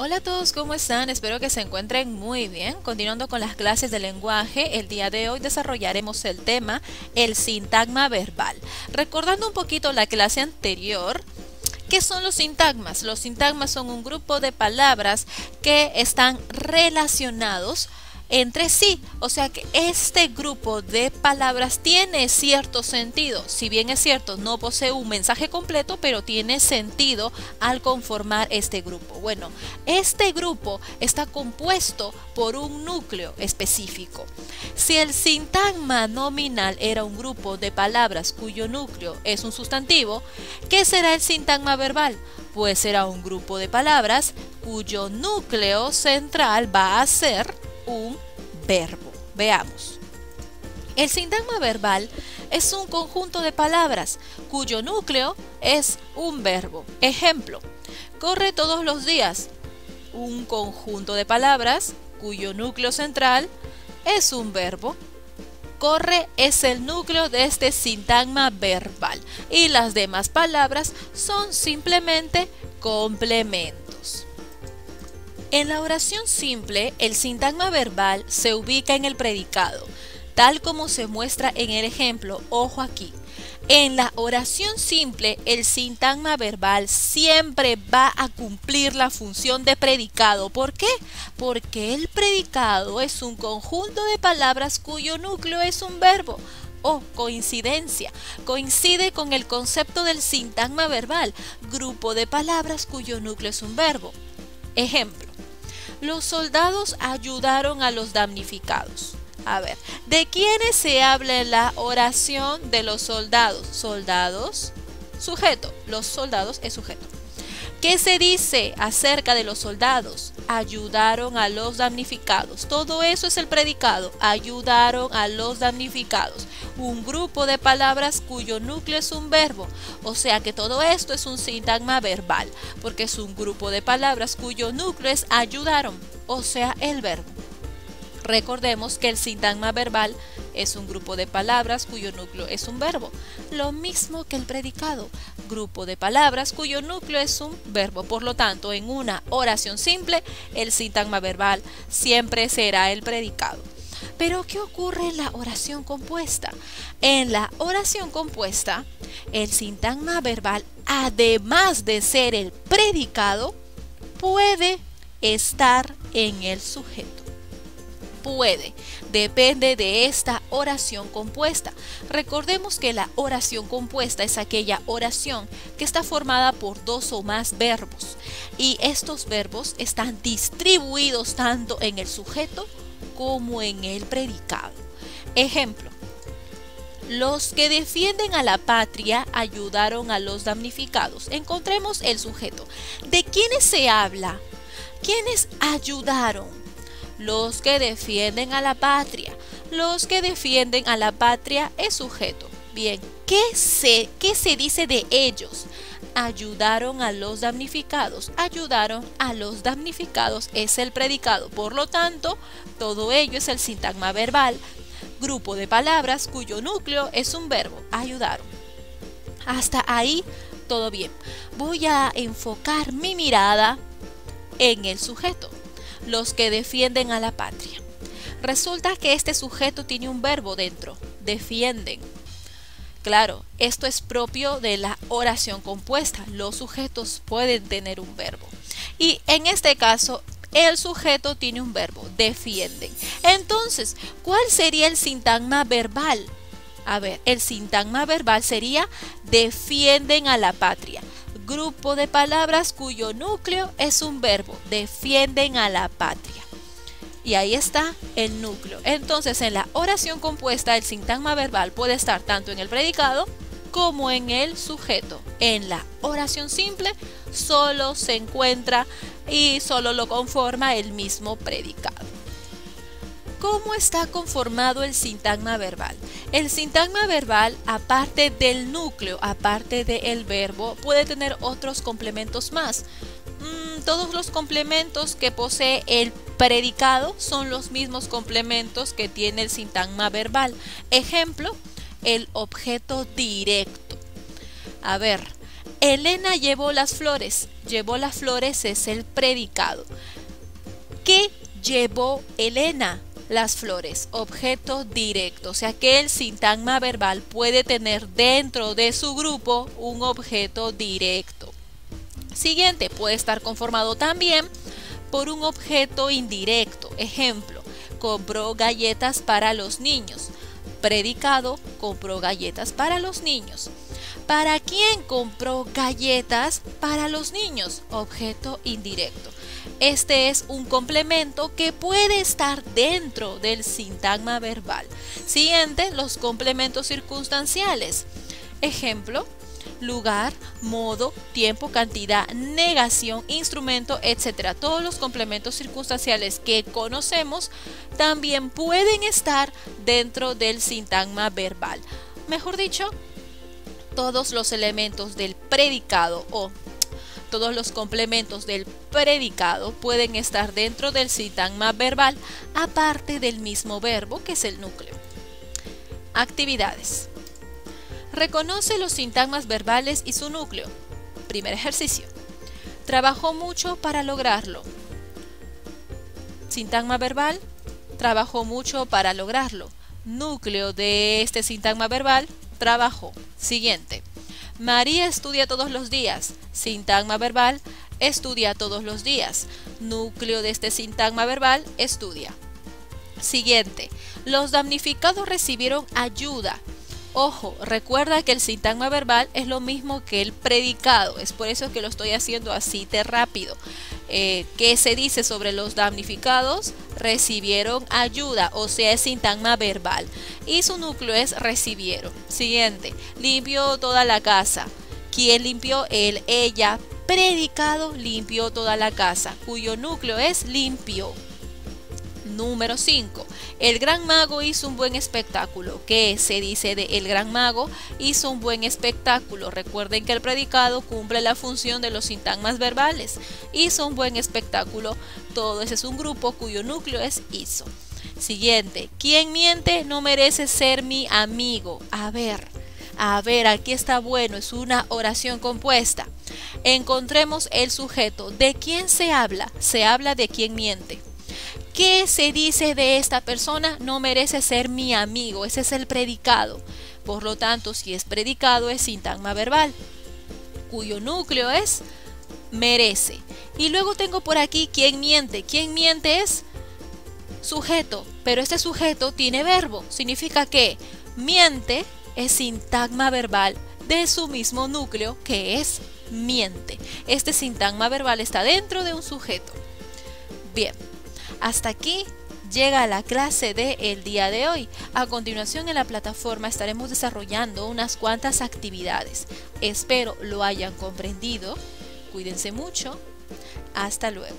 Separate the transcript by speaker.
Speaker 1: Hola a todos, ¿cómo están? Espero que se encuentren muy bien. Continuando con las clases de lenguaje, el día de hoy desarrollaremos el tema el sintagma verbal. Recordando un poquito la clase anterior, ¿qué son los sintagmas? Los sintagmas son un grupo de palabras que están relacionados entre sí, o sea que este grupo de palabras tiene cierto sentido. Si bien es cierto, no posee un mensaje completo, pero tiene sentido al conformar este grupo. Bueno, este grupo está compuesto por un núcleo específico. Si el sintagma nominal era un grupo de palabras cuyo núcleo es un sustantivo, ¿qué será el sintagma verbal? Pues será un grupo de palabras cuyo núcleo central va a ser un verbo. Veamos. El sintagma verbal es un conjunto de palabras cuyo núcleo es un verbo. Ejemplo, corre todos los días. Un conjunto de palabras cuyo núcleo central es un verbo. Corre es el núcleo de este sintagma verbal y las demás palabras son simplemente complementos. En la oración simple, el sintagma verbal se ubica en el predicado, tal como se muestra en el ejemplo, ojo aquí. En la oración simple, el sintagma verbal siempre va a cumplir la función de predicado. ¿Por qué? Porque el predicado es un conjunto de palabras cuyo núcleo es un verbo. Oh, coincidencia. Coincide con el concepto del sintagma verbal, grupo de palabras cuyo núcleo es un verbo. Ejemplo. Los soldados ayudaron a los damnificados. A ver, ¿de quiénes se habla en la oración de los soldados? Soldados, sujeto. Los soldados es sujeto. ¿Qué se dice acerca de los soldados? Ayudaron a los damnificados. Todo eso es el predicado. Ayudaron a los damnificados. Un grupo de palabras cuyo núcleo es un verbo. O sea que todo esto es un sintagma verbal, porque es un grupo de palabras cuyo núcleo es ayudaron, o sea el verbo. Recordemos que el sintagma verbal es un grupo de palabras cuyo núcleo es un verbo, lo mismo que el predicado, grupo de palabras cuyo núcleo es un verbo. Por lo tanto, en una oración simple, el sintagma verbal siempre será el predicado. Pero, ¿qué ocurre en la oración compuesta? En la oración compuesta, el sintagma verbal, además de ser el predicado, puede estar en el sujeto. Puede, depende de esta oración compuesta. Recordemos que la oración compuesta es aquella oración que está formada por dos o más verbos y estos verbos están distribuidos tanto en el sujeto como en el predicado. Ejemplo, los que defienden a la patria ayudaron a los damnificados. Encontremos el sujeto. ¿De quiénes se habla? ¿Quiénes ayudaron? Los que defienden a la patria. Los que defienden a la patria es sujeto. Bien, ¿qué se dice de ellos? Ayudaron a los damnificados. Ayudaron a los damnificados es el predicado. Por lo tanto, todo ello es el sintagma verbal, grupo de palabras cuyo núcleo es un verbo. Ayudaron. Hasta ahí todo bien. Voy a enfocar mi mirada en el sujeto. Los que defienden a la patria. Resulta que este sujeto tiene un verbo dentro, defienden. Claro, esto es propio de la oración compuesta. Los sujetos pueden tener un verbo. Y en este caso, el sujeto tiene un verbo, defienden. Entonces, ¿cuál sería el sintagma verbal? A ver, el sintagma verbal sería defienden a la patria. Grupo de palabras cuyo núcleo es un verbo, defienden a la patria. Y ahí está el núcleo. Entonces, en la oración compuesta, el sintagma verbal puede estar tanto en el predicado como en el sujeto. En la oración simple, solo se encuentra y solo lo conforma el mismo predicado. ¿Cómo está conformado el sintagma verbal? El sintagma verbal, aparte del núcleo, aparte del verbo, puede tener otros complementos más. Todos los complementos que posee el predicado son los mismos complementos que tiene el sintagma verbal. Ejemplo, el objeto directo. A ver, Elena llevó las flores. llevó las flores es el predicado. ¿Qué llevó Elena? Las flores, objeto directo, o sea que el sintagma verbal puede tener dentro de su grupo un objeto directo. Siguiente, puede estar conformado también por un objeto indirecto. Ejemplo, compró galletas para los niños. Predicado, compró galletas para los niños. ¿Para quién compró galletas para los niños? Objeto indirecto. Este es un complemento que puede estar dentro del sintagma verbal. Siguiente, los complementos circunstanciales. Ejemplo, lugar, modo, tiempo, cantidad, negación, instrumento, etc. Todos los complementos circunstanciales que conocemos también pueden estar dentro del sintagma verbal. Mejor dicho, todos los elementos del predicado o todos los complementos del predicado pueden estar dentro del sintagma verbal, aparte del mismo verbo que es el núcleo. Actividades. Reconoce los sintagmas verbales y su núcleo. Primer ejercicio. Trabajó mucho para lograrlo. Sintagma verbal, trabajó mucho para lograrlo. Núcleo de este sintagma verbal, trabajó. Siguiente. María estudia todos los días. Sintagma verbal, estudia todos los días. Núcleo de este sintagma verbal, estudia. Siguiente. Los damnificados recibieron ayuda. Ojo, recuerda que el sintagma verbal es lo mismo que el predicado. Es por eso que lo estoy haciendo así de rápido. ¿Qué se dice sobre los damnificados? Recibieron ayuda, o sea, es sintagma verbal. Y su núcleo es recibieron. Siguiente, limpió toda la casa. ¿Quién limpió? Él, ella. Predicado, limpió toda la casa, cuyo núcleo es limpió. Número 5. El gran mago hizo un buen espectáculo. ¿Qué se dice de el gran mago? Hizo un buen espectáculo. Recuerden que el predicado cumple la función de los sintagmas verbales. Hizo un buen espectáculo. Todo ese es un grupo cuyo núcleo es hizo. Siguiente. Quien miente no merece ser mi amigo. A ver, aquí está bueno. Es una oración compuesta. Encontremos el sujeto. ¿De quién se habla? Se habla de quien miente. ¿Qué se dice de esta persona? No merece ser mi amigo. Ese es el predicado. Por lo tanto, si es predicado, es sintagma verbal, cuyo núcleo es merece. Y luego tengo por aquí quien miente. Quien miente es sujeto, pero este sujeto tiene verbo. Significa que miente es sintagma verbal de su mismo núcleo, que es miente. Este sintagma verbal está dentro de un sujeto. Bien. Hasta aquí llega la clase del día de hoy. A continuación en la plataforma estaremos desarrollando unas cuantas actividades. Espero lo hayan comprendido. Cuídense mucho. Hasta luego.